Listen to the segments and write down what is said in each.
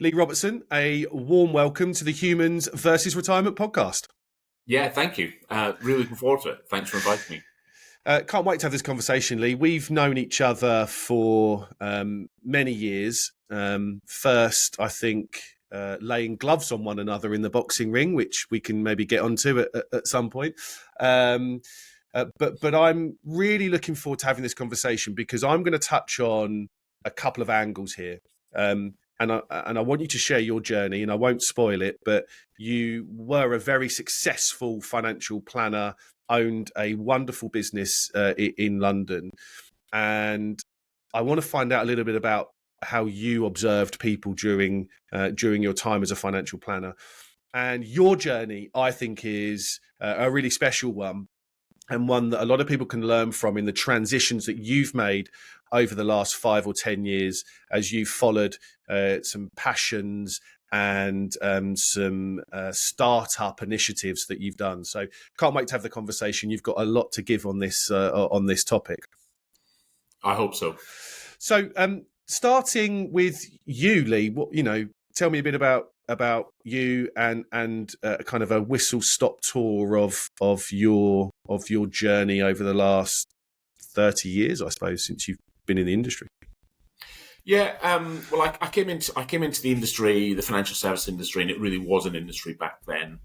Lee Robertson, a warm welcome to the Humans versus Retirement podcast. Yeah, thank you. Really looking forward to it. Thanks for inviting me. Can't wait to have this conversation, Lee. We've known each other for many years. First, I think, laying gloves on one another in the boxing ring, which we can maybe get onto at some point. But I'm really looking forward to having this conversation because I'm going to touch on a couple of angles here. And I want you to share your journey, and I won't spoil it, but you were a very successful financial planner, owned a wonderful business in London. And I want to find out a little bit about how you observed people during your time as a financial planner. And your journey, I think, is a really special one, and one that a lot of people can learn from in the transitions that you've made over the last 5 or 10 years as you've followed some passions and some startup initiatives that you've done. So can't wait to have the conversation. You've got a lot to give on this topic. I hope so. So starting with you, Lee, tell me a bit about you and kind of a whistle-stop tour of your journey over the last 30 years, I suppose, since you've been in the industry. Yeah, well, I came into the industry, the financial service industry, and it really was an industry back then.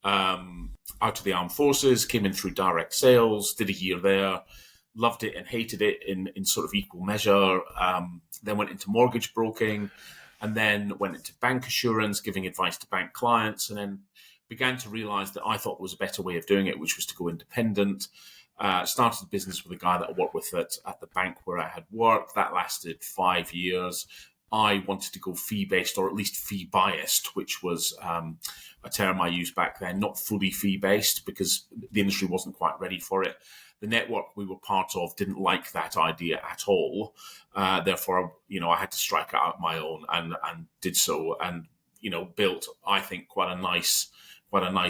Out of the armed forces, came in through direct sales, did a year there, loved it and hated it in sort of equal measure. Then went into mortgage broking, and then went into bank assurance, giving advice to bank clients, and then began to realize that I thought there was a better way of doing it, which was to go independent. Started a business with a guy that I worked with at the bank where I had worked. That lasted 5 years. I wanted to go fee-based, or at least fee-biased, which was a term I used back then, not fully fee-based, because the industry wasn't quite ready for it. The network we were part of didn't like that idea at all. Therefore, I had to strike out my own and did so, and built, I think, quite a nice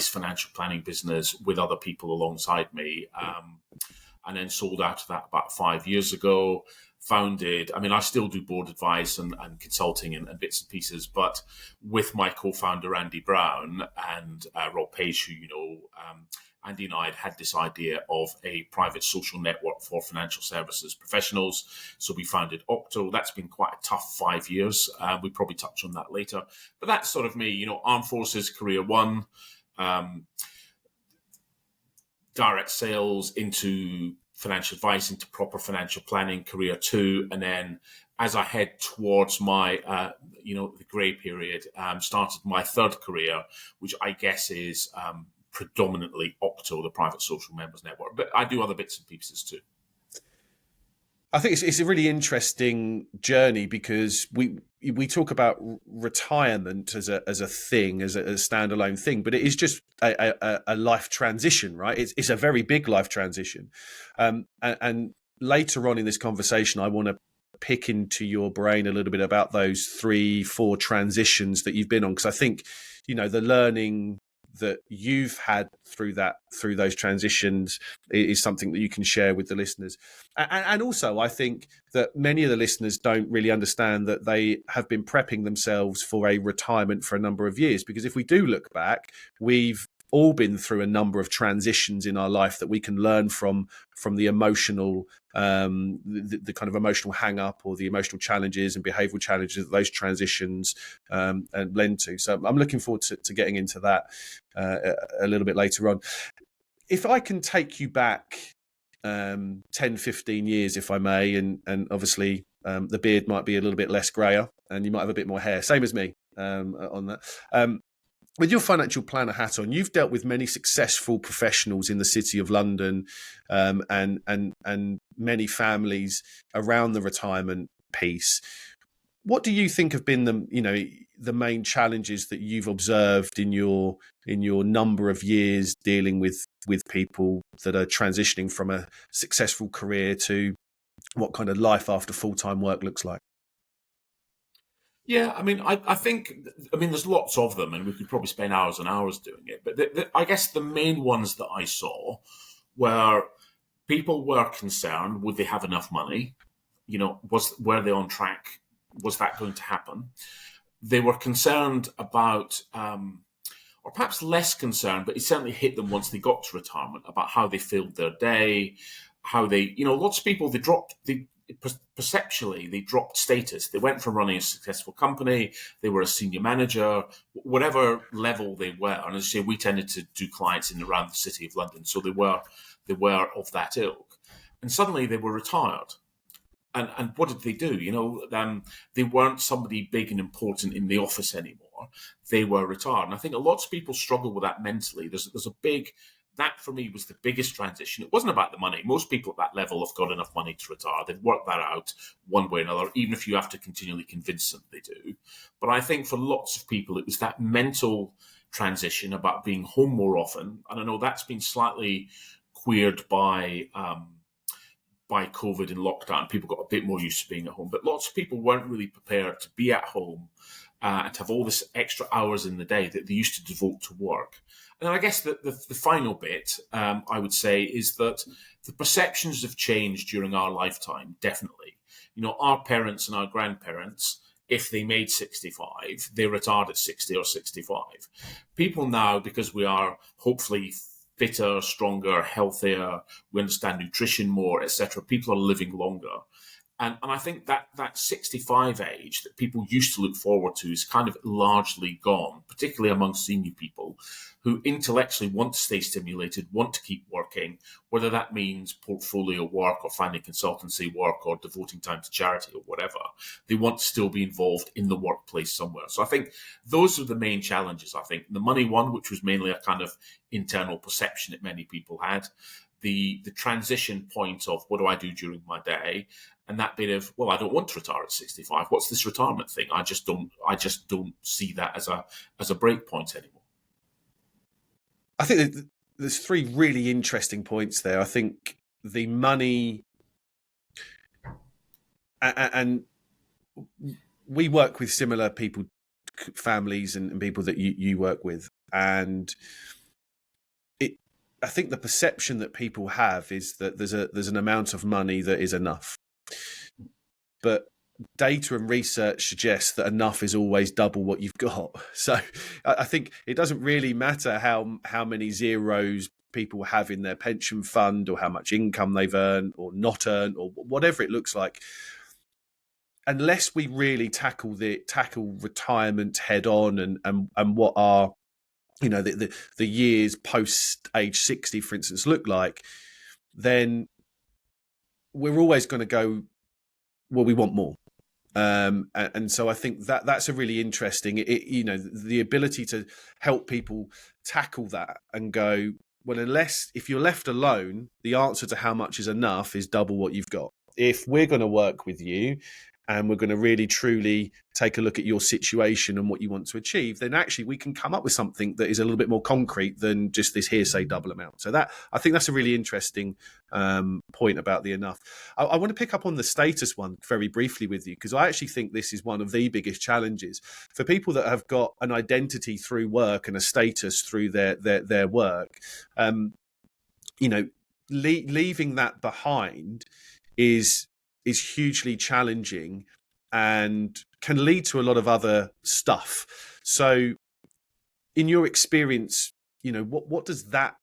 financial planning business with other people alongside me, and then sold out of that about 5 years ago. I still do board advice and consulting and bits and pieces, but with my co-founder, Andy Brown, and Rob Page, who Andy and I had this idea of a private social network for financial services professionals. So we founded Octo. That's been quite a tough 5 years. We'll probably touch on that later. But that's sort of me, armed forces, career one, direct sales into financial advice, into proper financial planning, career two. And then as I head towards my, the grey period, started my third career, which I guess is predominantly Octo, the private social members network. But I do other bits and pieces too. I think it's a really interesting journey because we talk about retirement as a thing, as a standalone thing, but it is just a life transition, right? It's a very big life transition, and later on in this conversation, I want to pick into your brain a little bit about those 3-4 transitions that you've been on, because I think the learning that you've had through those transitions is something that you can share with the listeners. And also, I think that many of the listeners don't really understand that they have been prepping themselves for a retirement for a number of years. Because if we do look back, we've all been through a number of transitions in our life that we can learn from the emotional, the kind of emotional hang up or the emotional challenges and behavioural challenges that those transitions lend to. So I'm looking forward to getting into that a little bit later on. If I can take you back 10, 15 years, if I may, and obviously the beard might be a little bit less grayer and you might have a bit more hair, same as me on that. With your financial planner hat on, you've dealt with many successful professionals in the City of London, and many families around the retirement piece. What do you think have been the main challenges that you've observed in your number of years dealing with people that are transitioning from a successful career to what kind of life after full-time work looks like? Yeah, I think there's lots of them, and we could probably spend hours and hours doing it. But I guess the main ones that I saw were people were concerned: would they have enough money? Were they on track? Was that going to happen? they were concerned about, or perhaps less concerned, but it certainly hit them once they got to retirement, about how they filled their day, how they, lots of people, perceptually, they dropped status. They went from running a successful company, they were a senior manager, whatever level they were. And as I say, we tended to do clients in and around the city of London, so they were of that ilk. And suddenly they were retired. And what did they do? They weren't somebody big and important in the office anymore. They were retired. And I think a lot of people struggle with that mentally. There's a big, that for me was the biggest transition. It wasn't about the money. Most people at that level have got enough money to retire. They've worked that out one way or another, even if you have to continually convince them they do. But I think for lots of people, it was that mental transition about being home more often. And I know that's been slightly queered by COVID and lockdown. People got a bit more used to being at home, but lots of people weren't really prepared to be at home and to have all this extra hours in the day that they used to devote to work. And I guess the final bit, I would say, is that the perceptions have changed during our lifetime, definitely. Our parents and our grandparents, if they made 65, they retired at 60 or 65. People now, because we are hopefully fitter, stronger, healthier, we understand nutrition more, etc. People are living longer. And I think that 65 age that people used to look forward to is kind of largely gone, particularly among senior people who intellectually want to stay stimulated, want to keep working, whether that means portfolio work or finding consultancy work or devoting time to charity or whatever. They want to still be involved in the workplace somewhere. So I think those are the main challenges. I think the money one, which was mainly a kind of internal perception that many people had, the transition point of what do I do during my day, and that bit of, well, I don't want to retire at 65. What's this retirement thing? I just don't see that as a break point anymore. I think that there's three really interesting points there. I think the money, and we work with similar people, families and people that you work with, and I think the perception that people have is that there's an amount of money that is enough. But data and research suggests that enough is always double what you've got. So I think it doesn't really matter how many zeros people have in their pension fund or how much income they've earned or not earned or whatever it looks like. Unless we really tackle retirement head on and what are the years post age 60, for instance, look like, then we're always going to go, well, we want more. And so I think that's a really interesting, the ability to help people tackle that and go, well, if you're left alone, the answer to how much is enough is double what you've got. If we're going to work with you and we're going to really truly take a look at your situation and what you want to achieve, then actually we can come up with something that is a little bit more concrete than just this hearsay double amount. So I think that's a really interesting point about the enough. I want to pick up on the status one very briefly with you, because I actually think this is one of the biggest challenges for people that have got an identity through work and a status through their work. Leaving that behind is hugely challenging and can lead to a lot of other stuff. So in your experience, what does that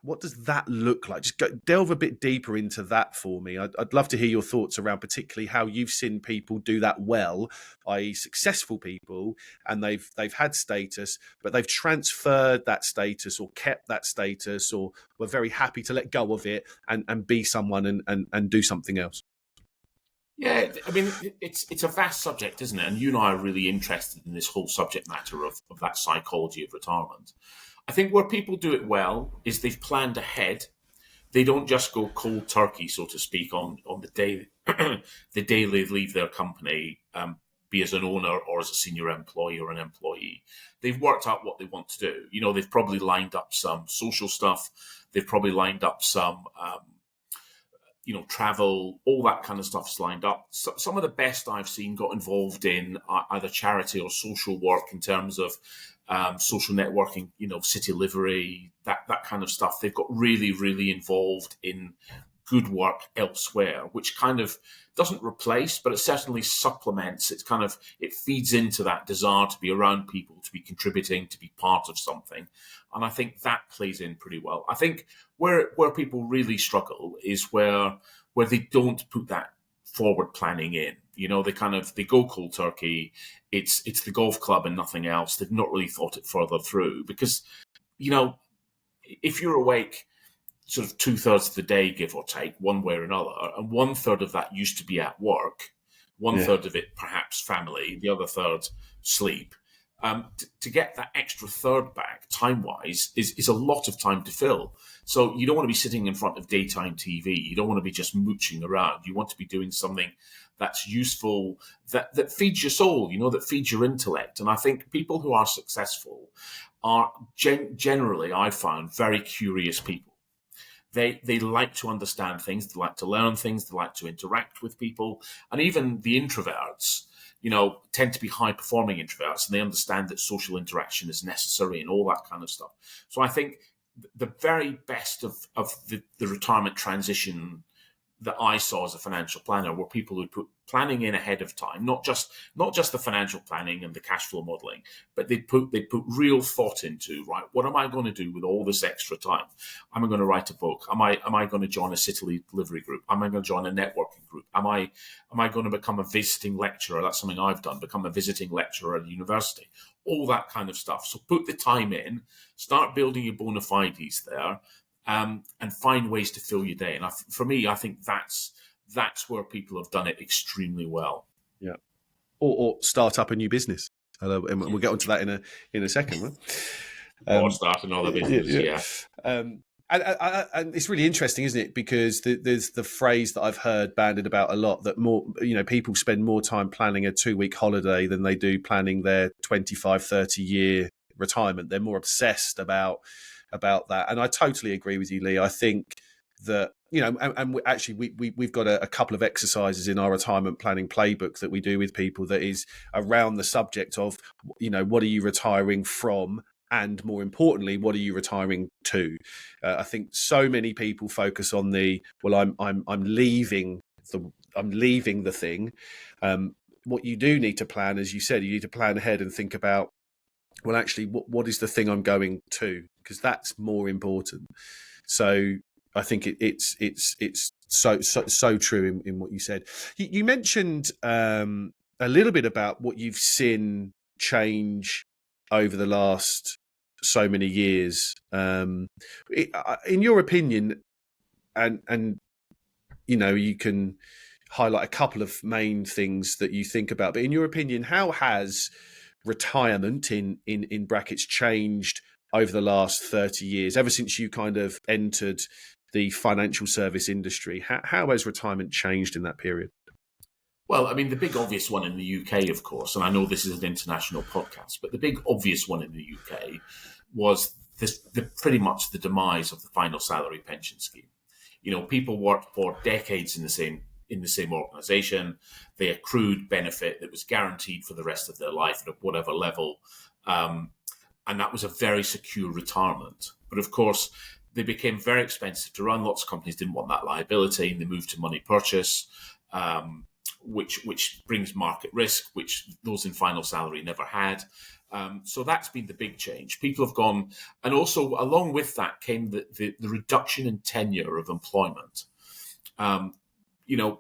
look like? Just delve a bit deeper into that for me. I'd love to hear your thoughts around particularly how you've seen people do that well, i.e. successful people, and they've had status, but they've transferred that status or kept that status, or were very happy to let go of it and be someone and do something else. Yeah, I mean, it's a vast subject, isn't it? And you and I are really interested in this whole subject matter of that psychology of retirement. I think where people do it well is they've planned ahead. They don't just go cold turkey, so to speak, on the day the day they leave their company, be as an owner or as a senior employee or an employee. They've worked out what they want to do. They've probably lined up some social stuff. They've probably lined up some travel, all that kind of stuff's lined up. So, some of the best I've seen got involved in either charity or social work in terms of social networking, city livery, that kind of stuff. They've got really, really involved in good work elsewhere, which kind of doesn't replace, but it certainly supplements. It feeds into that desire to be around people, to be contributing, to be part of something. And I think that plays in pretty well. I think where people really struggle is where they don't put that forward planning in. They go cold turkey. It's the golf club and nothing else. They've not really thought it further through because, if you're awake sort of 2/3 of the day, give or take, one way or another, and 1/3 of that used to be at work, 1/3 of it perhaps family, the other third sleep. To get that extra third back, time-wise, is a lot of time to fill. So you don't want to be sitting in front of daytime TV. You don't want to be just mooching around. You want to be doing something that's useful, that feeds your soul, that feeds your intellect. And I think people who are successful are generally, I found, very curious people. They like to understand things, they like to learn things, they like to interact with people. And even the introverts, tend to be high-performing introverts, and they understand that social interaction is necessary and all that kind of stuff. So I think the very best of the retirement transition that I saw as a financial planner were people who put planning in ahead of time, not just the financial planning and the cash flow modeling, but they put real thought into, right, what am I going to do with all this extra time? Am I going to write a book? Am I going to join a city delivery group? Am I going to join a networking group? Am I going to become a visiting lecturer? That's something I've done, become a visiting lecturer at a university, all that kind of stuff. So put the time in, start building your bona fides there, and find ways to fill your day. And for me, I think that's where people have done it extremely well. Yeah, or start up a new business. And we'll get onto that in a second. Right? Or start another business. Yeah. And it's really interesting, isn't it? Because there's the phrase that I've heard bandied about a lot, that more, people spend more time planning a 2-week holiday than they do planning their 25, 30-year retirement. They're more obsessed about that. And I totally agree with you, Lee. I think that, and we've got a couple of exercises in our retirement planning playbook that we do with people that is around the subject of, what are you retiring from? And more importantly, what are you retiring to? I think so many people focus on I'm leaving the thing. What you do need to plan, as you said, you need to plan ahead and think about, well, actually, what is the thing I'm going to? Because that's more important. So I think it's so true in what you said. You mentioned a little bit about what you've seen change over the last so many years. In your opinion, and you can highlight a couple of main things that you think about, but in your opinion, how has retirement in brackets changed over the last 30 years, ever since you kind of entered the financial service industry? How has retirement changed in that period? Well, I mean, the big obvious one in the UK, of course, and I know this is an international podcast, but the big obvious one in the UK was pretty much the demise of the final salary pension scheme. People worked for decades in the same organisation. They accrued benefit that was guaranteed for the rest of their life at whatever level. And that was a very secure retirement. But of course, they became very expensive to run. Lots of companies didn't want that liability, and they moved to money purchase, which brings market risk, which those in final salary never had. So that's been the big change. People have gone, and also along with that came the reduction in tenure of employment.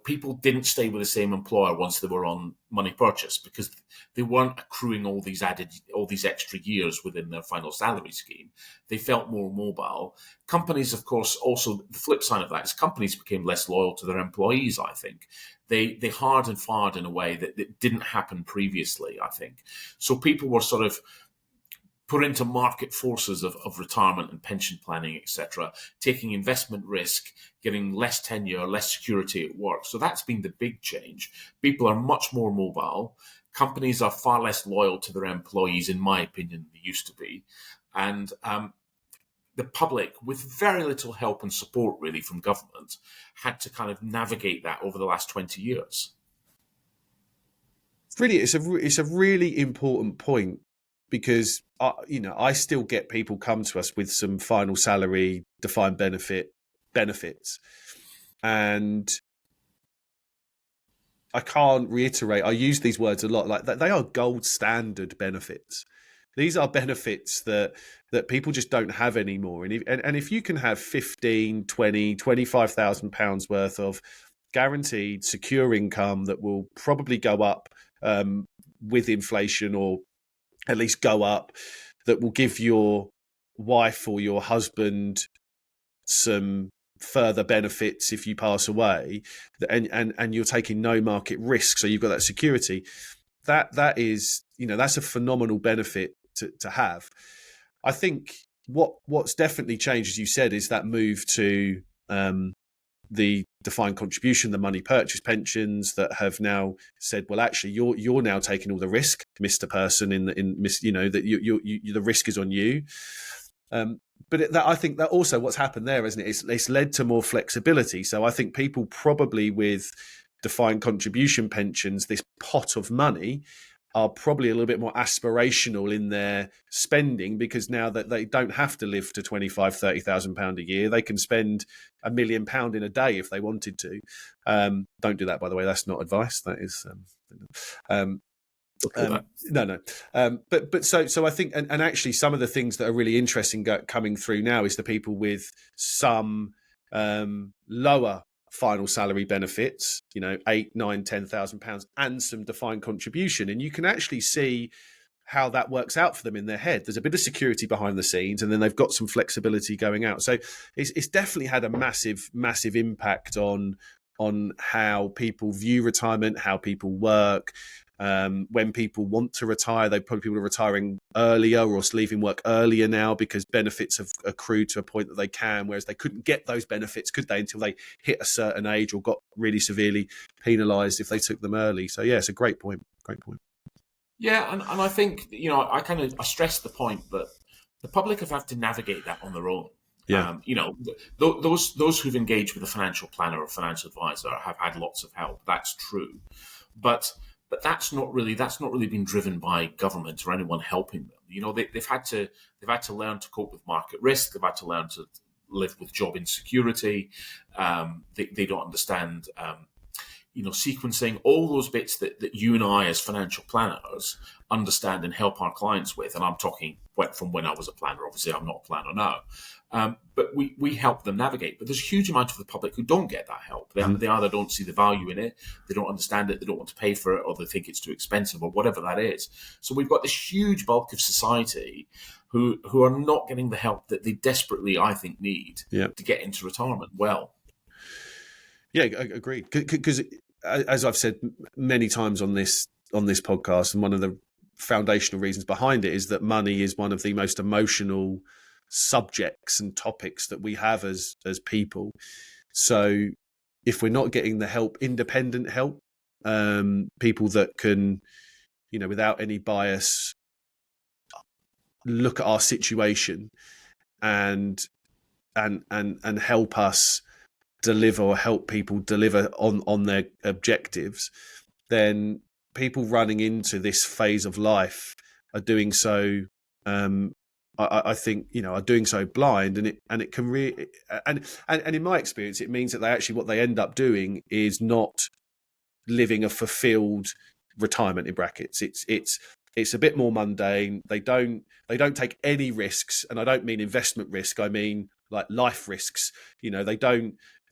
People didn't stay with the same employer once they were on money purchase because they weren't accruing all these extra years within their final salary scheme. They felt more mobile. Companies, of course, also the flip side of that is companies became less loyal to their employees. I think they hard and fired in a way that didn't happen previously. I think so. People were sort of put into market forces of retirement and pension planning, etc., taking investment risk, getting less tenure, less security at work. So that's been the big change. People are much more mobile. Companies are far less loyal to their employees, in my opinion, than they used to be. And the public, with very little help and support, really, from government, had to kind of navigate that over the last 20 years. Really, it's a really important point. Because, I still get people come to us with some final salary defined benefits. And I can't reiterate, I use these words a lot, like they are gold standard benefits. These are benefits that people just don't have anymore. And if you can have 15, 20, 25,000 pounds worth of guaranteed secure income that will probably go up with inflation, or at least go up, that will give your wife or your husband some further benefits if you pass away, and you're taking no market risk, so you've got that security, that is, that's a phenomenal benefit to have. I think what's definitely changed, as you said, is that move to the defined contribution, the money purchase pensions that have now said, well, actually, you're now taking all the risk, Mr. Person, that the risk is on you. But I think that also what's happened there, isn't it? It's led to more flexibility. So I think people probably with defined contribution pensions, this pot of money, are probably a little bit more aspirational in their spending, because now that they don't have to live to £25,000-30,000 a year, they can spend £1 million in a day if they wanted to. Don't do that, by the way. That's not advice. That is. No. But so I think, and actually, some of the things that are really interesting coming through now is the people with some lower final salary benefits, £8,000, £9,000, £10,000, and some defined contribution, and you can actually see how that works out for them in their head. There's a bit of security behind the scenes, and then they've got some flexibility going out. So it's definitely had a massive impact on how people view retirement, how people work. When people want to retire, people are retiring earlier or leaving work earlier now because benefits have accrued to a point that they can, whereas they couldn't get those benefits, could they, until they hit a certain age or got really severely penalised if they took them early. So yeah, it's a great point. Yeah, and I think, I stress the point that the public have had to navigate that on their own. Yeah. Those who've engaged with a financial planner or financial advisor have had lots of help. That's true, but that's not really been driven by government or anyone helping them. They've had to learn to cope with market risk. They've had to learn to live with job insecurity. They don't understand, sequencing, all those bits that you and I as financial planners understand and help our clients with. And I'm talking from when I was a planner. Obviously, I'm not a planner now. But we help them navigate. But there's a huge amount of the public who don't get that help. They either don't see the value in it, they don't understand it, they don't want to pay for it, or they think it's too expensive, or whatever that is. So we've got this huge bulk of society who are not getting the help that they desperately, I think, need to get into retirement well. Yeah, agreed. Because as I've said many times on this podcast, and one of the foundational reasons behind it is that money is one of the most emotional subjects and topics that we have as people. So if we're not getting the help, independent help, people that can, without any bias, look at our situation and help us deliver, or help people deliver on their objectives, then people running into this phase of life are doing so. I think are doing so blind, and it can really and in my experience, it means that what they end up doing is not living a fulfilled retirement, in brackets. It's a bit more mundane. They don't take any risks, and I don't mean investment risk. I mean like life risks. They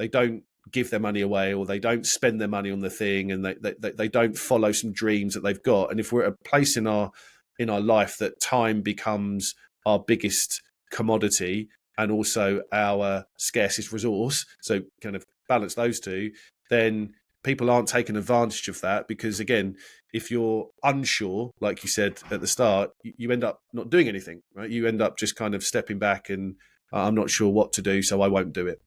don't give their money away, or they don't spend their money on the thing, and they don't follow some dreams that they've got. And if we're at a place in our life that time becomes our biggest commodity and also our scarcest resource, so kind of balance those two, then people aren't taking advantage of that, because again, if you're unsure, like you said at the start, you end up not doing anything, right? You end up just kind of stepping back and I'm not sure what to do, so I won't do it.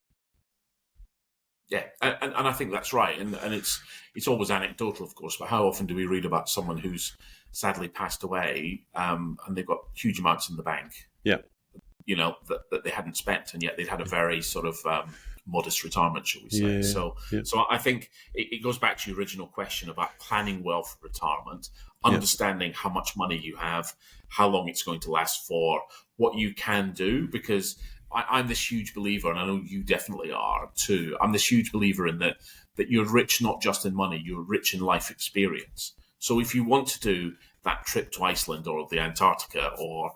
Yeah, and I think that's right, and it's always anecdotal, of course, but how often do we read about someone who's sadly passed away, and they've got huge amounts in the bank, that they hadn't spent, and yet they'd had a very sort of modest retirement, shall we say? So I think it goes back to your original question about planning well for retirement, understanding how much money you have, how long it's going to last for, what you can do, because I'm this huge believer, and I know you definitely are too. I'm this huge believer in that you're rich not just in money, you're rich in life experience. So if you want to do that trip to Iceland or the Antarctica or,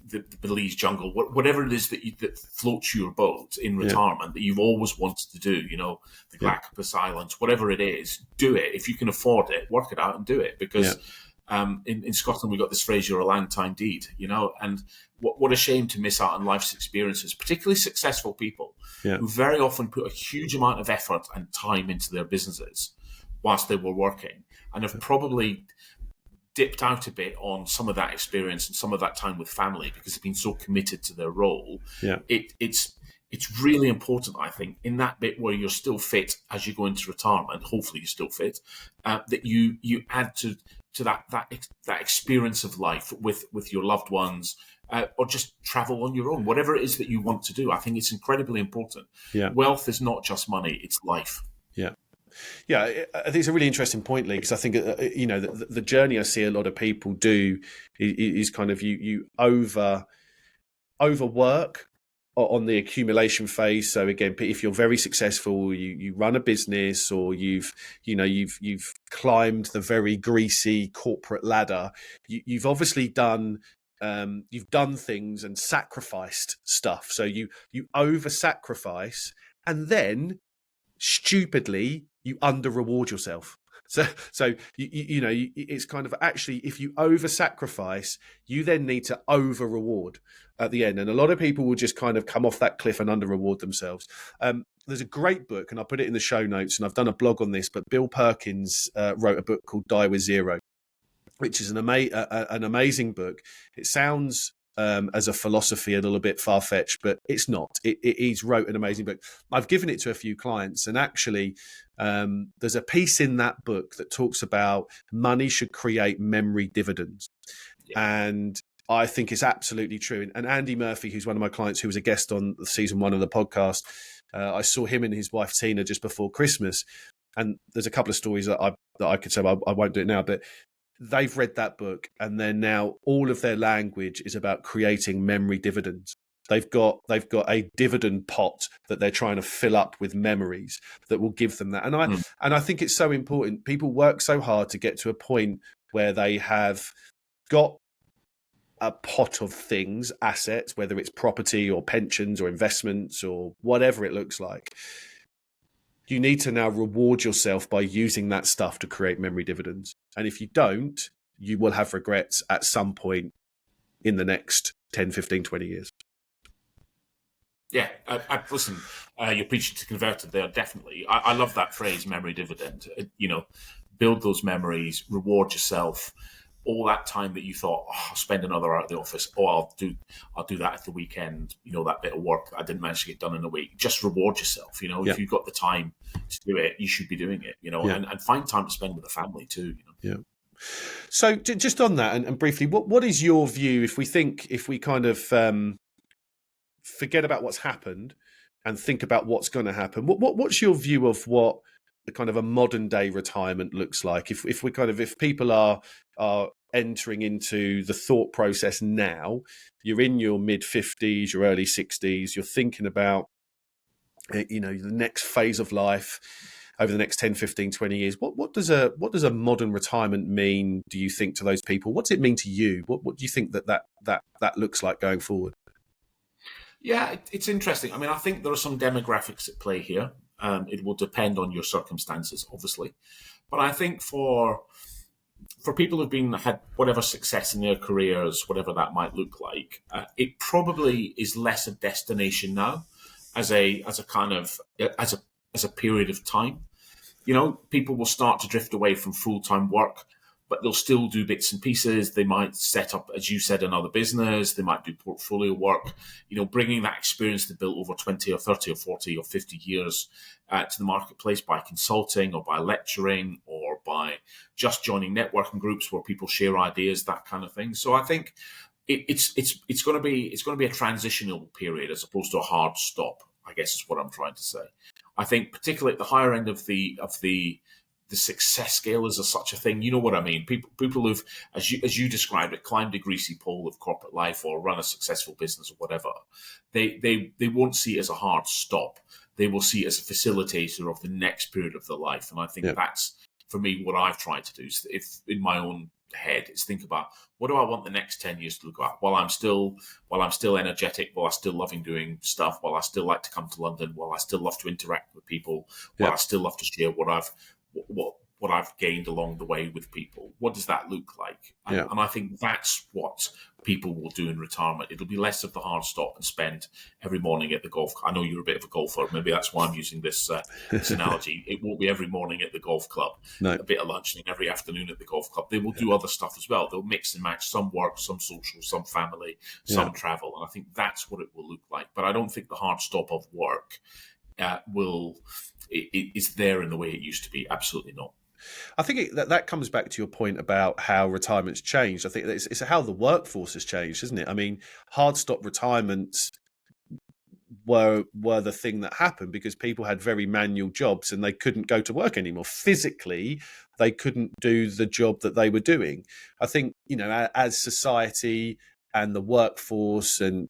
the Belize jungle, whatever it is that floats your boat in retirement that you've always wanted to do, the Galapagos Islands, whatever it is, do it. If you can afford it, work it out and do it. Because in Scotland, we got this phrase, you're a land time deed, and what a shame to miss out on life's experiences, particularly successful people who very often put a huge amount of effort and time into their businesses whilst they were working, and have probably dipped out a bit on some of that experience and some of that time with family because they've been so committed to their role. It's really important, I think, in that bit where you're still fit as you go into retirement, hopefully you're still fit, that you add to that experience of life with your loved ones, or just travel on your own, whatever it is that you want to do. I think it's incredibly important. Wealth is not just money, it's life. Yeah, I think it's a really interesting point, Lee, because I think, the journey I see a lot of people do is kind of you overwork on the accumulation phase. So again, if you're very successful, you run a business, or you've climbed the very greasy corporate ladder, you've obviously done things and sacrificed stuff. So you over sacrifice, and then stupidly you under reward yourself. So it's kind of, actually, if you over sacrifice, you then need to over reward at the end. And a lot of people will just kind of come off that cliff and under reward themselves. There's a great book, and I'll put it in the show notes, and I've done a blog on this, but Bill Perkins wrote a book called Die with Zero, which is an amazing book. It sounds as a philosophy a little bit far-fetched, but it's not. He's wrote an amazing book. I've given it to a few clients, and actually there's a piece in that book that talks about money should create memory dividends. And I think it's absolutely true. And Andy Murphy, who's one of my clients, who was a guest on season 1 of the podcast, I saw him and his wife Tina just before Christmas, and there's a couple of stories that I could say, I won't do it now, but they've read that book, and then now all of their language is about creating memory dividends. They've got a dividend pot that they're trying to fill up with memories that will give them that. And I think it's so important. People work so hard to get to a point where they have got a pot of things, assets, whether it's property or pensions or investments or whatever it looks like. You need to now reward yourself by using that stuff to create memory dividends. And if you don't, you will have regrets at some point in the next 10, 15, 20 years. Yeah, listen, you're preaching to converted there, definitely. I love that phrase, memory dividend. Build those memories, reward yourself. All that time that you thought, I'll spend another hour at the office, or I'll do that at the weekend, that bit of work that I didn't manage to get done in a week. Just reward yourself. If you've got the time to do it, you should be doing it, and find time to spend with the family too. Yeah. So just on that, and briefly, what is your view if we kind of forget about what's happened and think about what's going to happen? What's your view of what the kind of a modern day retirement looks like? If people are entering into the thought process now, you're in your mid 50s, your early 60s, you're thinking about, the next phase of life over the next 10, 15, 20 years. What does a modern retirement mean, do you think, to those people? What does it mean to you? What do you think that looks like going forward? Yeah, it's interesting. I mean, I think there are some demographics at play here. It will depend on your circumstances, obviously. But I think for people who've had whatever success in their careers, whatever that might look like, it probably is less a destination now, as a period of time. People will start to drift away from full-time work, but they'll still do bits and pieces. They might set up, as you said, another business. They might do portfolio work, bringing that experience they built over 20 or 30 or 40 or 50 years to the marketplace by consulting or by lecturing or by just joining networking groups where people share ideas, that kind of thing. So I think it's going to be a transitional period as opposed to a hard stop, I guess is what I'm trying to say. I think particularly at the higher end of the the success scale is such a thing. You know what I mean? People who've, as you described it, climbed a greasy pole of corporate life or run a successful business or whatever, they won't see it as a hard stop. They will see it as a facilitator of the next period of their life. And I think that's, for me, what I've tried to do. Is if in my own head is think about, what do I want the next 10 years to look like? While I'm still energetic, while I still loving doing stuff, while I still like to come to London, while I still love to interact with people, while I still love to share what I've gained along the way with people. What does that look like? And I think that's what people will do in retirement. It'll be less of the hard stop and spend every morning at the golf. I know you're a bit of a golfer. Maybe that's why I'm using this analogy. It won't be every morning at the golf club, a bit of lunch, and every afternoon at the golf club. They will do other stuff as well. They'll mix and match some work, some social, some family, some travel. And I think that's what it will look like. But I don't think the hard stop of work is there in the way it used to be. Absolutely not. I think that comes back to your point about how retirement's changed. I think it's how the workforce has changed, isn't it? I mean, hard stop retirements were the thing that happened because people had very manual jobs and they couldn't go to work anymore. Physically, they couldn't do the job that they were doing. I think, as society and the workforce and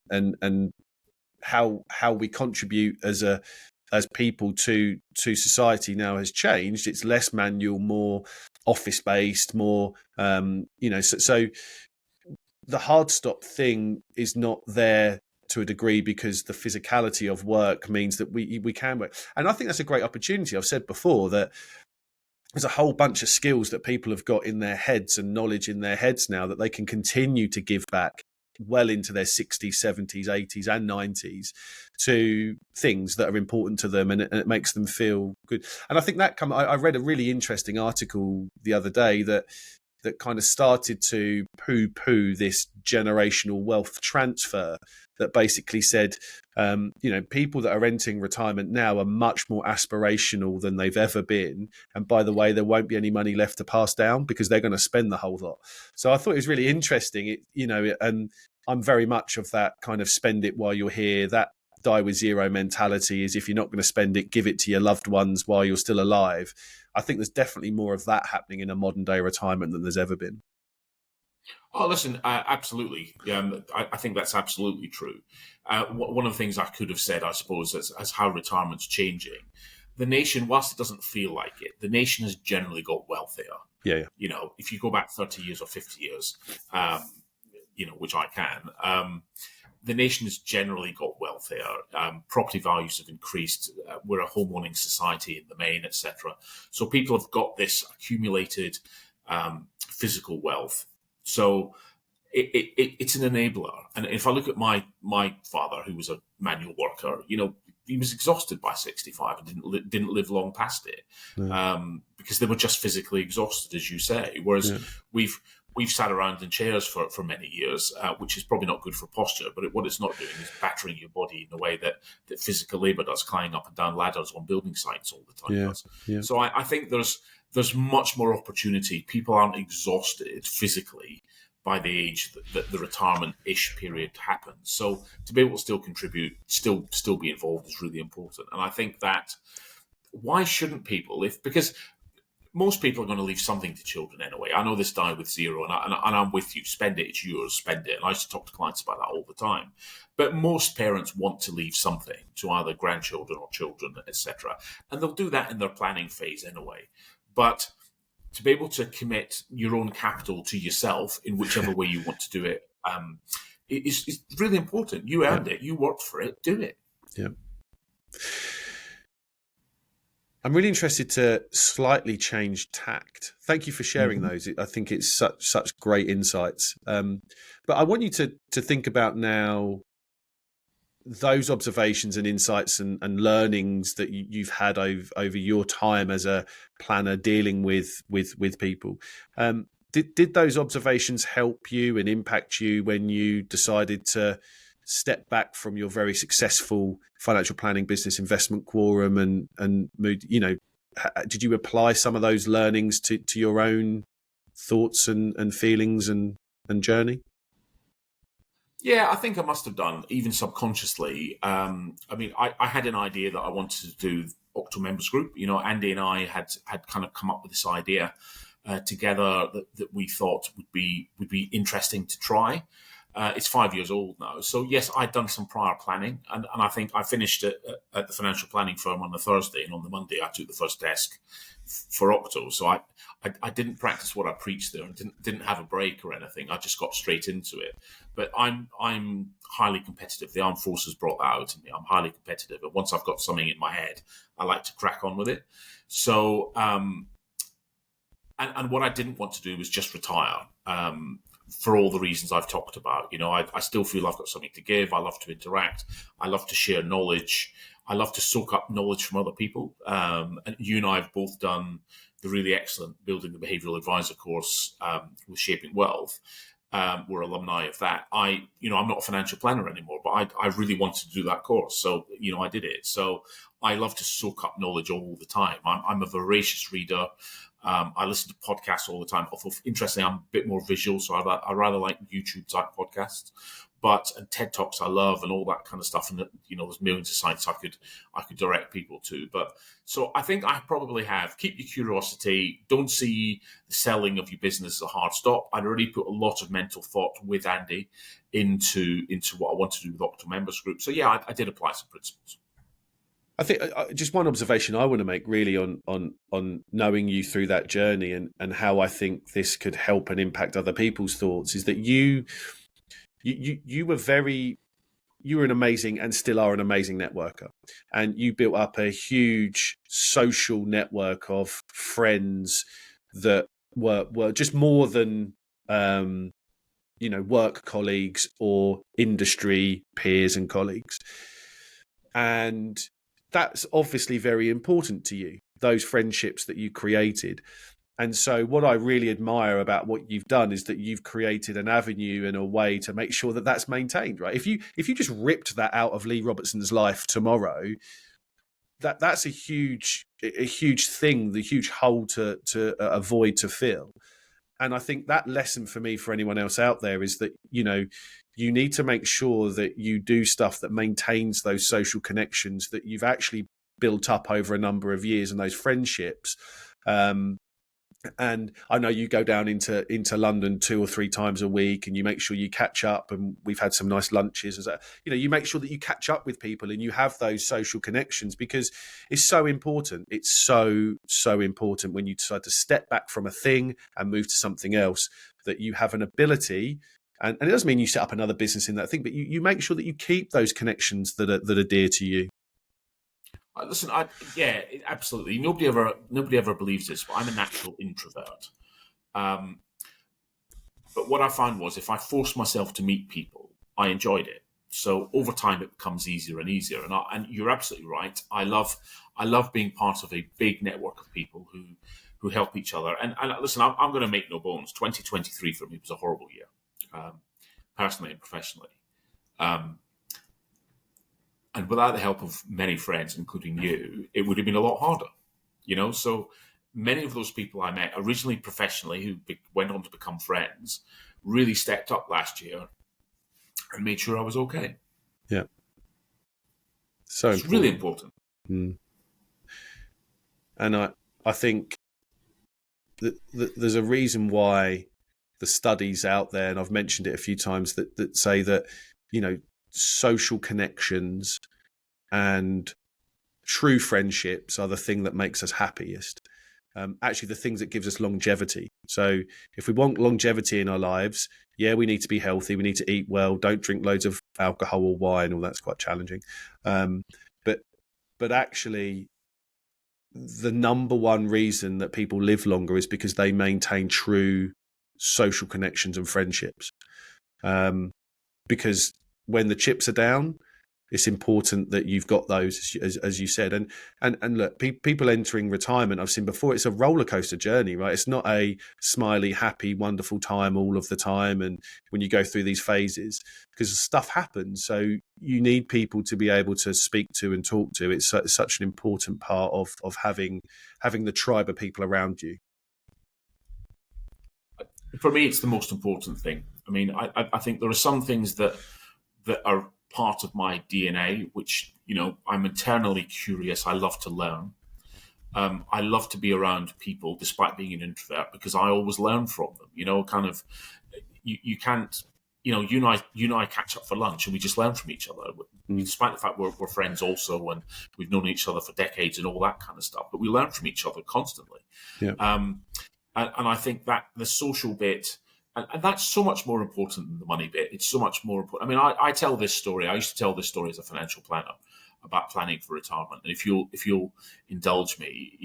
how we contribute as people to society now has changed. It's less manual, more office based, more so the hard stop thing is not there to a degree because the physicality of work means that we can work. And I think that's a great opportunity. I've said before that there's a whole bunch of skills that people have got in their heads and knowledge in their heads now that they can continue to give back well into their 60s, 70s, 80s and 90s to things that are important to them, and it makes them feel good. And I think I read a really interesting article the other day that kind of started to poo-poo this generational wealth transfer that basically said, people that are entering retirement now are much more aspirational than they've ever been. And by the way, there won't be any money left to pass down because they're going to spend the whole lot. So I thought it was really interesting, and I'm very much of that kind of spend it while you're here. That die with zero mentality is if you're not going to spend it, give it to your loved ones while you're still alive. I think there's definitely more of that happening in a modern day retirement than there's ever been. Oh, listen, absolutely. I think that's absolutely true. One of the things I could have said, I suppose, as how retirement's changing, the nation, whilst it doesn't feel like it, the nation has generally got wealthier. Yeah. If you go back 30 years or 50 years, which I can, the nation has generally got wealthier. Property values have increased. We're a home-owning society in the main, etc. So people have got this accumulated physical wealth. So it's an enabler. And if I look at my father, who was a manual worker, he was exhausted by 65 and didn't live long past it, because they were just physically exhausted, as you say. Whereas we've sat around in chairs for many years, which is probably not good for posture, but what it's not doing is battering your body in the way that physical labour does, climbing up and down ladders on building sites all the time does. Yeah. So I think there's much more opportunity. People aren't exhausted physically by the age that the retirement-ish period happens. So to be able to still contribute, still be involved is really important. And I think that why shouldn't people, because most people are going to leave something to children anyway. I know this die with zero, and I'm with you. Spend it, it's yours, spend it. And I used to talk to clients about that all the time. But most parents want to leave something to either grandchildren or children, etc. And they'll do that in their planning phase anyway. But to be able to commit your own capital to yourself in whichever way you want to do it is really important. You earned it. You worked for it. Do it. Yeah. I'm really interested to slightly change tact. Thank you for sharing those. I think it's such great insights. But I want you to think about now those observations and insights and learnings that you've had over your time as a planner dealing with people. Did those observations help you and impact you when you decided to step back from your very successful financial planning business, Investment Quorum, and moved, did you apply some of those learnings to your own thoughts and feelings and journey? Yeah, I think I must have done, even subconsciously. I had an idea that I wanted to do Octo Members Group. Andy and I had kind of come up with this idea together that we thought would be interesting to try. It's 5 years old now. So yes, I'd done some prior planning, and I think I finished at the financial planning firm on the Thursday, and on the Monday I took the first desk for Octo. So I didn't practice what I preached there, and didn't have a break or anything. I just got straight into it. But I'm highly competitive. The armed forces brought that out in me. I'm highly competitive, and once I've got something in my head, I like to crack on with it. So and what I didn't want to do was just retire. For all the reasons I've talked about. I still feel I've got something to give. I love to interact. I love to share knowledge. I love to soak up knowledge from other people. And you and I have both done the really excellent Building the Behavioural Advisor course with Shaping Wealth. We're alumni of that. I'm not a financial planner anymore, but I really wanted to do that course. So, I did it. So I love to soak up knowledge all the time. I'm a voracious reader. I listen to podcasts all the time. Although, interestingly, I'm a bit more visual, so I rather like YouTube type podcasts. And TED Talks I love, and all that kind of stuff. And there's millions of sites I could direct people to. But so I think I probably have. Keep your curiosity. Don't see the selling of your business as a hard stop. I'd already put a lot of mental thought with Andy into what I want to do with Octo Members Group. So yeah, I did apply some principles. I think just one observation I want to make really on knowing you through that journey and how I think this could help and impact other people's thoughts is that you were an amazing and still are an amazing networker, and you built up a huge social network of friends that were just more than work colleagues or industry peers and colleagues. And that's obviously very important to you, those friendships that you created. And so what I really admire about what you've done is that you've created an avenue and a way to make sure that that's maintained, right? If you just ripped that out of Lee Robertson's life tomorrow, that's a huge thing, the huge hole to avoid, to fill. And I think that lesson for me, for anyone else out there, is that, you need to make sure that you do stuff that maintains those social connections that you've actually built up over a number of years and those friendships. And I know you go down into London 2 or 3 times a week, and you make sure you catch up. And we've had some nice lunches. You make sure that you catch up with people and you have those social connections, because it's so important. It's so important when you decide to step back from a thing and move to something else, that you have an ability. And it doesn't mean you set up another business in that thing, but you make sure that you keep those connections that are dear to you. Listen, absolutely. Nobody ever believes this, but I'm a natural introvert. But what I found was, if I forced myself to meet people, I enjoyed it. So over time, it becomes easier and easier. And you're absolutely right. I love being part of a big network of people who help each other. And listen, I'm going to make no bones. 2023 for me was a horrible year, personally and professionally. And without the help of many friends, including you, it would have been a lot harder, So many of those people I met originally professionally, who went on to become friends, really stepped up last year and made sure I was okay. Yeah. It's really important. Mm. And I think that there's a reason why the studies out there, and I've mentioned it a few times, that say that, social connections and true friendships are the thing that makes us happiest. Actually, the things that gives us longevity. So if we want longevity in our lives, we need to be healthy. We need to eat well. Don't drink loads of alcohol or wine. All that's quite challenging. But actually, the number one reason that people live longer is because they maintain true social connections and friendships. Because when the chips are down, it's important that you've got those, as you said. And look, people entering retirement, I've seen before, it's a roller coaster journey, right? It's not a smiley, happy, wonderful time all of the time. And when you go through these phases, because stuff happens, so you need people to be able to speak to and talk to. It's such an important part of having the tribe of people around you. For me, it's the most important thing. I mean, I think there are some things that are part of my DNA, which, I'm eternally curious. I love to learn. I love to be around people despite being an introvert, because I always learn from them, kind of, you can't, you and I catch up for lunch and we just learn from each other, despite the fact we're friends also, and we've known each other for decades and all that kind of stuff, but we learn from each other constantly. Yeah. And I think that the social bit, and that's so much more important than the money bit. It's so much more important. I mean, I tell this story. I used to tell this story as a financial planner about planning for retirement. And if you'll indulge me,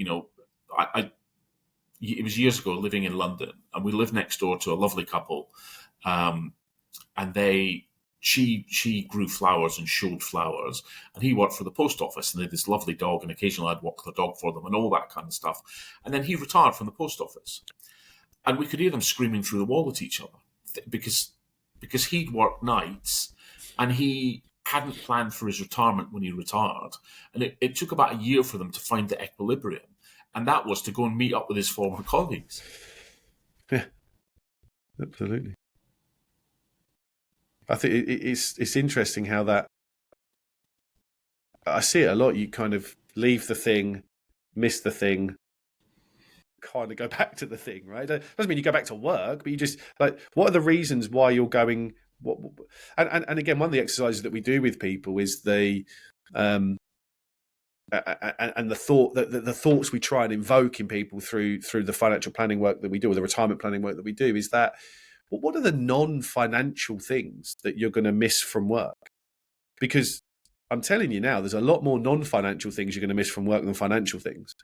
it was years ago living in London, and we lived next door to a lovely couple, and she grew flowers and showed flowers, and he worked for the post office, and they had this lovely dog, and occasionally I'd walk the dog for them and all that kind of stuff. And then he retired from the post office, and we could hear them screaming through the wall at each other because he'd worked nights and he hadn't planned for his retirement when he retired. And it took about a year for them to find the equilibrium. And that was to go and meet up with his former colleagues. Yeah, absolutely. I think it's interesting how that, I see it a lot. You kind of leave the thing, miss the thing, kind of go back to the thing, right? Doesn't mean you go back to work, but you just, like, what are the reasons why you're going? And again, one of the exercises that we do with people is the and the thought that the thoughts we try and invoke in people through the financial planning work that we do, or the retirement planning work that we do, is that, well, what are the non-financial things that you're going to miss from work? Because I'm telling you now, there's a lot more non-financial things you're going to miss from work than financial things.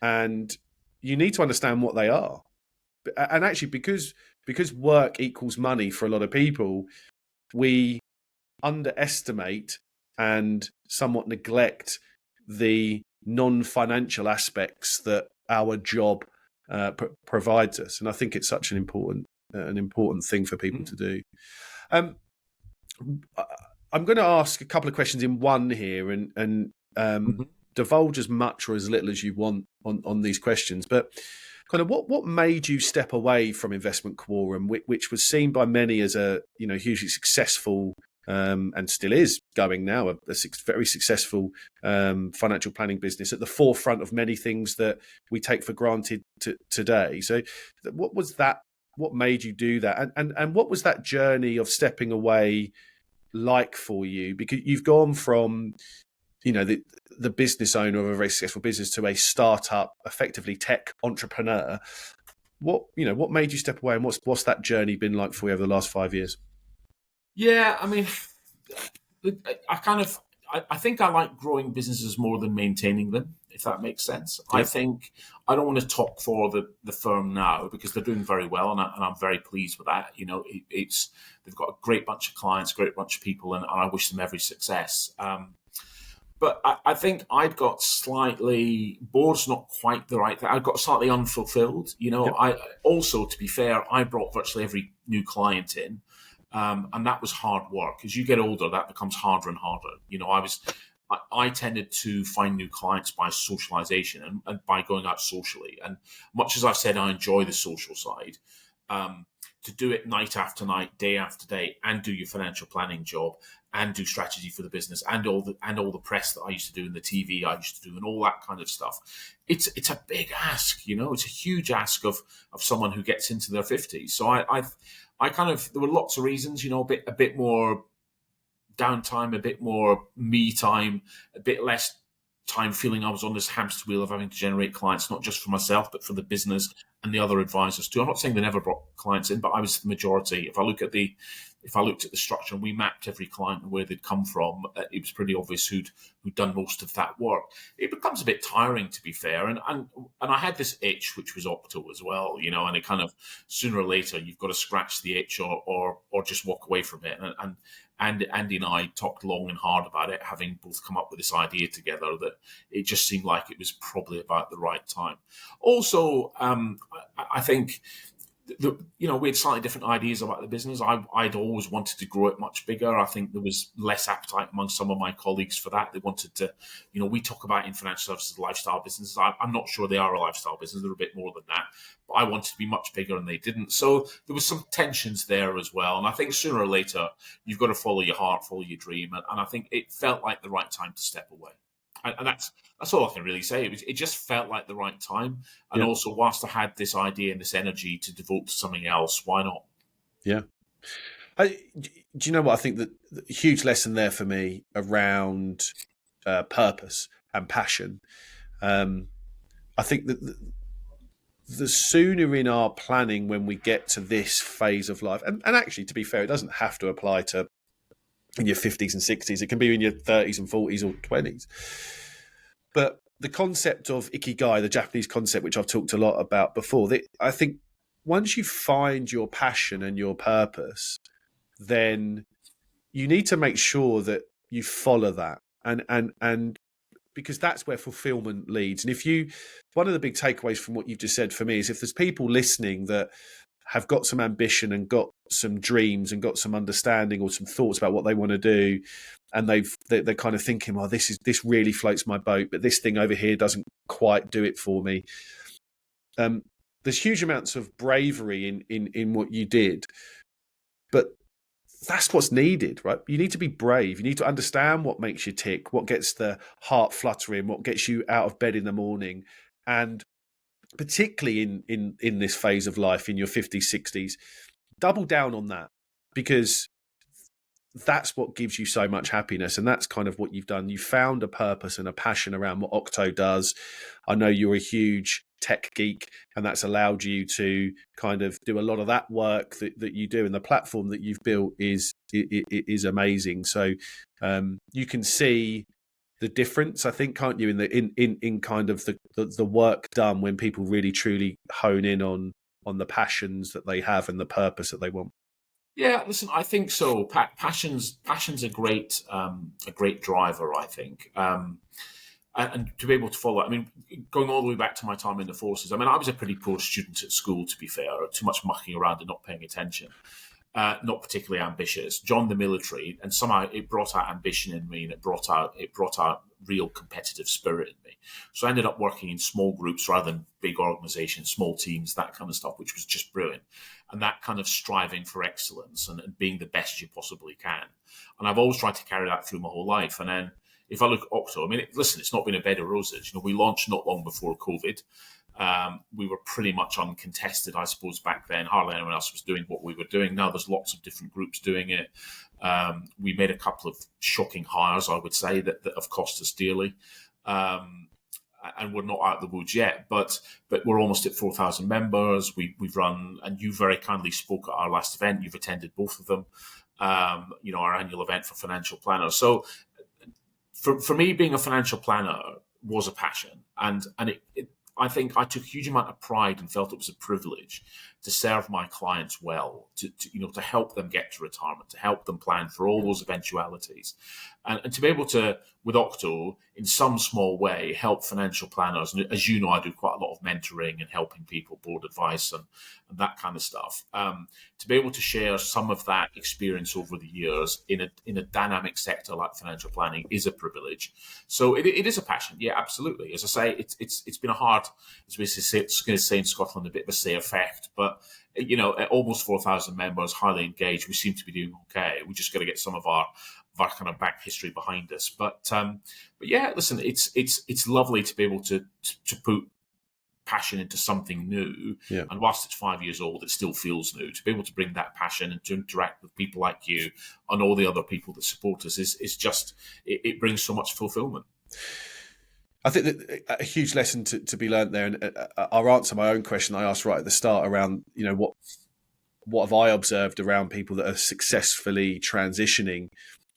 And you need to understand what they are. And actually, because work equals money for a lot of people, we underestimate and somewhat neglect the non-financial aspects that our job provides us. And I think it's such an important thing for people to do. I'm going to ask a couple of questions in one here, and divulge as much or as little as you want on these questions. But kind of what made you step away from Investment Quorum, which was seen by many as a hugely successful and still is going now a very successful financial planning business at the forefront of many things that we take for granted today. So, what was that? What made you do that? And what was that journey of stepping away like for you? Because you've gone from the business owner of a very successful business to a startup, effectively tech entrepreneur. What made you step away, and what's that journey been like for you over the last 5 years? Yeah, I mean, I think I like growing businesses more than maintaining them, if that makes sense. Yep. I think I don't want to talk for the firm now, because they're doing very well, and I'm very pleased with that. They've got a great bunch of clients, great bunch of people, and I wish them every success. But I think I'd got slightly, bored's not quite the right thing. I got slightly unfulfilled. Yep. I also, to be fair, I brought virtually every new client in. And that was hard work. As you get older, that becomes harder and harder. I tended to find new clients by socialization and by going out socially. And much as I've said, I enjoy the social side, to do it night after night, day after day, and do your financial planning job, and do strategy for the business, and all the press that I used to do, and the TV I used to do, and all that kind of stuff. It's a big ask, It's a huge ask of someone who gets into their 50s. So I kind of, there were lots of reasons, a bit more downtime, a bit more me time, a bit less time feeling I was on this hamster wheel of having to generate clients, not just for myself, but for the business and the other advisors too. I'm not saying they never brought clients in, but I was the majority. If I looked at the structure and we mapped every client and where they'd come from, it was pretty obvious who'd done most of that work. It becomes a bit tiring, to be fair. And I had this itch, which was Octo as well, and it kind of, sooner or later, you've got to scratch the itch or just walk away from it. And Andy and I talked long and hard about it, having both come up with this idea together, that it just seemed like it was probably about the right time. Also, I think we had slightly different ideas about the business. I'd always wanted to grow it much bigger. I think there was less appetite among some of my colleagues for that. They wanted to, we talk about in financial services lifestyle businesses. I'm not sure they are a lifestyle business. They're a bit more than that. But I wanted to be much bigger and they didn't. So there was some tensions there as well. And I think sooner or later, you've got to follow your heart, follow your dream. And I think it felt like the right time to step away. And that's all I can really say. It just felt like the right time. And also, whilst I had this idea and this energy to devote to something else, why not? Yeah. Do you know what? I think that a huge lesson there for me around purpose and passion. I think that the sooner in our planning when we get to this phase of life, and actually, to be fair, it doesn't have to apply to in your 50s and 60s. It can be in your 30s and 40s or 20s. But the concept of ikigai, the Japanese concept, which I've talked a lot about before, I think once you find your passion and your purpose, then you need to make sure that you follow that. And because that's where fulfillment leads. And one of the big takeaways from what you've just said for me is if there's people listening that have got some ambition and got some dreams and got some understanding or some thoughts about what they want to do, and they're kind of thinking, well, this really floats my boat, but this thing over here doesn't quite do it for me. There's huge amounts of bravery in what you did, but that's what's needed, right? You need to be brave. You need to understand what makes you tick, what gets the heart fluttering, what gets you out of bed in the morning, and particularly in this phase of life, in your 50s, 60s, double down on that, because that's what gives you so much happiness. And that's kind of what you've done. You found a purpose and a passion around what Octo does. I know you're a huge tech geek, and that's allowed you to kind of do a lot of that work that you do. And the platform that you've built is amazing. So you can see the difference, I think, can't you, in kind of the work done when people really truly hone in on the passions that they have and the purpose that they want. Yeah, listen, I think so. Passion's a great driver, I think. And to be able to follow, I mean, going all the way back to my time in the forces, I mean, I was a pretty poor student at school, to be fair, too much mucking around and not paying attention. Not particularly ambitious. Joined the military, and somehow it brought out ambition in me, and it brought out real competitive spirit in me. So I ended up working in small groups rather than big organizations, small teams, that kind of stuff, which was just brilliant. And that kind of striving for excellence and being the best you possibly can. And I've always tried to carry that through my whole life. And then if I look at Octo, I mean, listen, it's not been a bed of roses. We launched not long before COVID. We were pretty much uncontested, I suppose, back then. Hardly anyone else was doing what we were doing. Now there's lots of different groups doing it. We made a couple of shocking hires, I would say, that have cost us dearly. And we're not out of the woods yet, but we're almost at 4,000 members. We've run, and you very kindly spoke at our last event. You've attended both of them, our annual event for financial planners. So for me, being a financial planner was a passion. And I think I took a huge amount of pride and felt it was a privilege to serve my clients well, to help them get to retirement, to help them plan for all those eventualities, and to be able to, with Octo, in some small way, help financial planners. And as you know, I do quite a lot of mentoring and helping people, board advice and that kind of stuff. To be able to share some of that experience over the years in a dynamic sector like financial planning is a privilege. So it is a passion, yeah, absolutely. As I say, it's been a hard, as we say in Scotland, a bit of a say effect, but at almost 4,000 members, highly engaged, we seem to be doing okay. We just got to get some of our kind of back history behind us. But yeah, listen, it's lovely to be able to put passion into something new. Yeah. And whilst it's 5 years old, it still feels new. To be able to bring that passion and to interact with people like you and all the other people that support us is just, it brings so much fulfillment. I think that a huge lesson to be learned there, and I'll answer my own question I asked right at the start around, what have I observed around people that are successfully transitioning,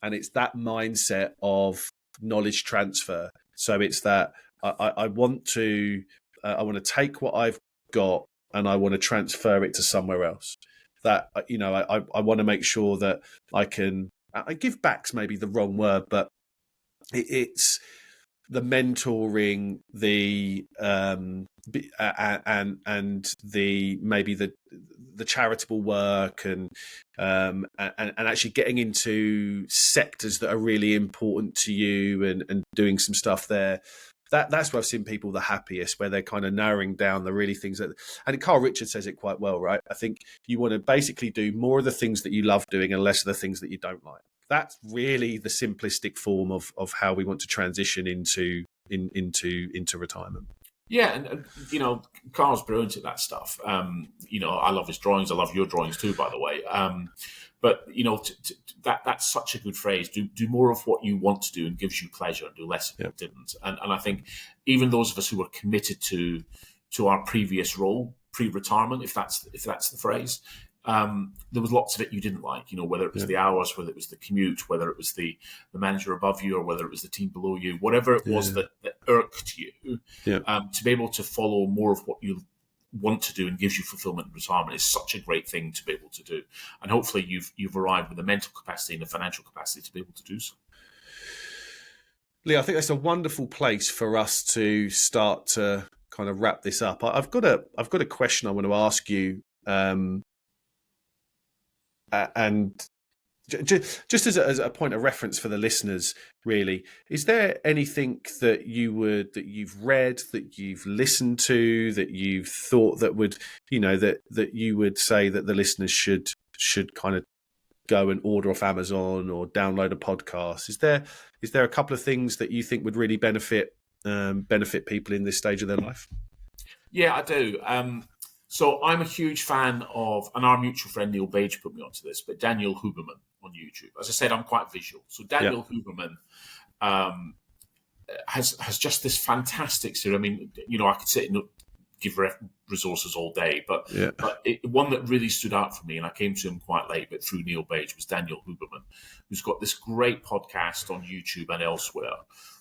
and it's that mindset of knowledge transfer. So it's that I want to take what I've got and I want to transfer it to somewhere else. That I want to make sure that I can. I give back's maybe the wrong word, but it's mentoring, and the maybe the charitable work, and actually getting into sectors that are really important to you, and doing some stuff there. That's where I've seen people the happiest, where they're kind of narrowing down the really things that, and Carl Richards says it quite well, right? I think you want to basically do more of the things that you love doing and less of the things that you don't like. That's really the simplistic form of how we want to transition into retirement. Yeah, and Carl's brilliant at that stuff. I love his drawings. I love your drawings too, by the way. But that's such a good phrase. Do more of what you want to do and gives you pleasure, and do less of what didn't. And I think even those of us who were committed to our previous role, pre-retirement, if that's the phrase, there was lots of it you didn't like. Whether it was the hours, whether it was the commute, whether it was the manager above you, or whether it was the team below you, whatever it was that irked you. To be able to follow more of what you want to do and gives you fulfillment in retirement is such a great thing to be able to do. And hopefully you've arrived with the mental capacity and the financial capacity to be able to do so. Lee, I think that's a wonderful place for us to start to kind of wrap this up. I've got a question I want to ask you, and just as a point of reference for the listeners, really, is there anything that you've read, that you've listened to, that you've thought that would, that you would say that the listeners should kind of go and order off Amazon or download a podcast? Is there a couple of things that you think would really benefit people in this stage of their life? Yeah, I do. So I'm a huge fan of, and our mutual friend Neil Page put me onto this, but Daniel Huberman on YouTube. As I said, I'm quite visual. So Daniel Huberman has just this fantastic series. I mean, I could sit and give resources all day, but one that really stood out for me, and I came to him quite late, but through Neil Page, was Daniel Huberman, who's got this great podcast on YouTube and elsewhere,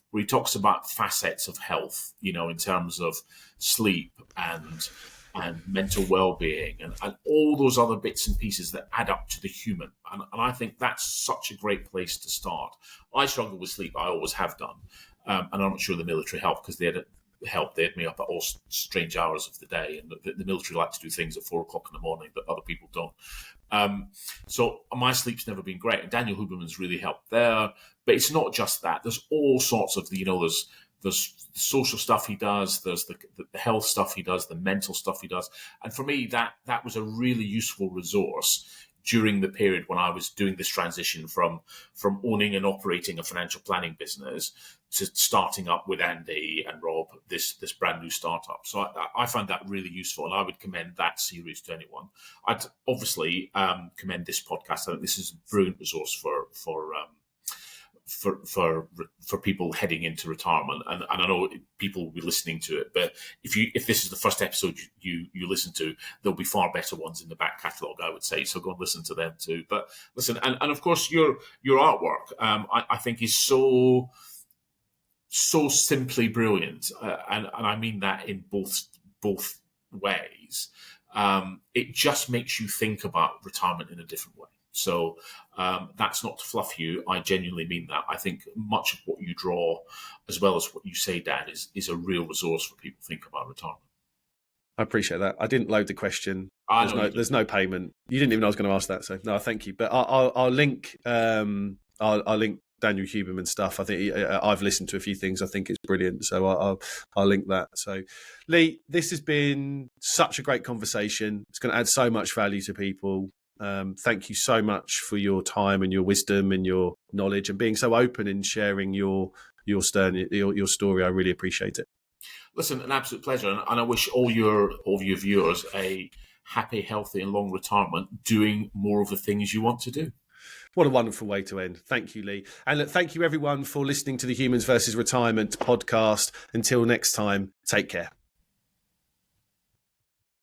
where he talks about facets of health, in terms of sleep and mental well-being and all those other bits and pieces that add up to the human. And I think that's such a great place to start. I struggle with sleep. I always have done. And I'm not sure the military helped, because they had me up at all strange hours of the day. And the military like to do things at 4 o'clock in the morning that other people don't. So my sleep's never been great. And Daniel Huberman's really helped there. But it's not just that. There's all sorts of, there's the social stuff he does, there's the health stuff he does, the mental stuff he does. And for me, that was a really useful resource during the period when I was doing this transition from owning and operating a financial planning business to starting up with Andy and Rob this brand new startup. So I found that really useful, and I would commend that series to anyone. I'd obviously commend this podcast. I think this is a brilliant resource for people heading into retirement, and I know people will be listening to it, but if this is the first episode you listen to, there'll be far better ones in the back catalogue, I would say, so go and listen to them too. But listen, and of course your artwork, I think is so simply brilliant, and I mean that in both ways. It just makes you think about retirement in a different way. So that's not to fluff you. I genuinely mean that. I think much of what you draw, as well as what you say, Dan, is a real resource for people thinking about retirement. I appreciate that. I didn't load the question. There's no payment. You didn't even know I was going to ask that, so no, thank you. But I'll link. I'll link Daniel Huberman stuff. I think I've listened to a few things. I think it's brilliant. So I'll link that. So, Lee, this has been such a great conversation. It's going to add so much value to people. Thank you so much for your time and your wisdom and your knowledge, and being so open in sharing your story. I really appreciate it. Listen, an absolute pleasure, and I wish all your viewers a happy, healthy, and long retirement, doing more of the things you want to do. What a wonderful way to end. Thank you, Lee. And look, thank you everyone for listening to the Humans versus Retirement podcast. Until next time, take care.